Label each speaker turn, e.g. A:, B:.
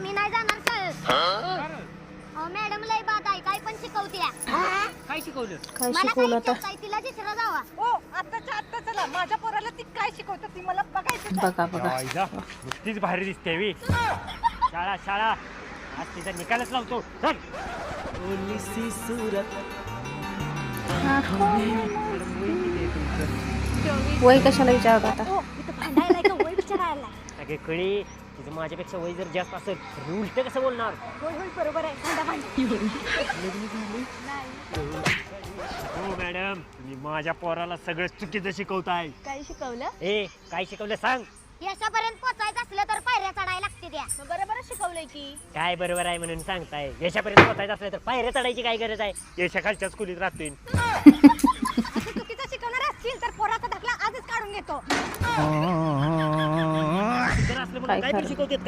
A: मी नाही जाणार शाळेत. मॅडम लय बाद आहे, काय पण शिकवत्या.
B: काय शिकवलं?
C: काय
A: मला
C: शिकवलं
A: काय
C: आता?
A: विचारताय, तिला विचारा जावा.
D: ओ आत्ताच्या आत्ता चला, माझ्या पोराला ती काय शिकवतं ती मला बघायचं आहे.
C: बघा बघा
B: आईला नुकतीच बाहेर दिसते वी. शाळा शाळा आज तिचा निकालच लावतो. चल.
C: वय कशाला विचारत आता?
A: ओ, इथं भांडायला का वय विचारायला?
B: अगे कळी तिचं माझ्यापेक्षा वय जर जास्त असेल तर मी उलट कसं बोलणार?
A: होय होय बरोबर आहे, भांडा भांडा.
B: हो मॅडम तुम्ही माझ्या पोराला सगळं चुकीचं शिकवताय.
A: काय शिकवलं?
B: ए काय शिकवलं सांग.
A: यशापर्यंत पोहोचायचं असलं तर पायऱ्या चढायला लागते त्या. बरोबर शिकवलंय की.
B: काय बरोबर आहे म्हणून सांगताय. यशापर्यंत पोहोचायचं असलं तर पायऱ्या चढायची काय गरज आहे? यशा खालच्या स्कूलीत राहतोय.
A: असं चुकीचं शिकवणार असतील तर पोराचा दाखला आजच काढून घेतो.
B: तर असलं म्हणून
C: काय
B: काय तरी
C: खरं?
B: शिकवतात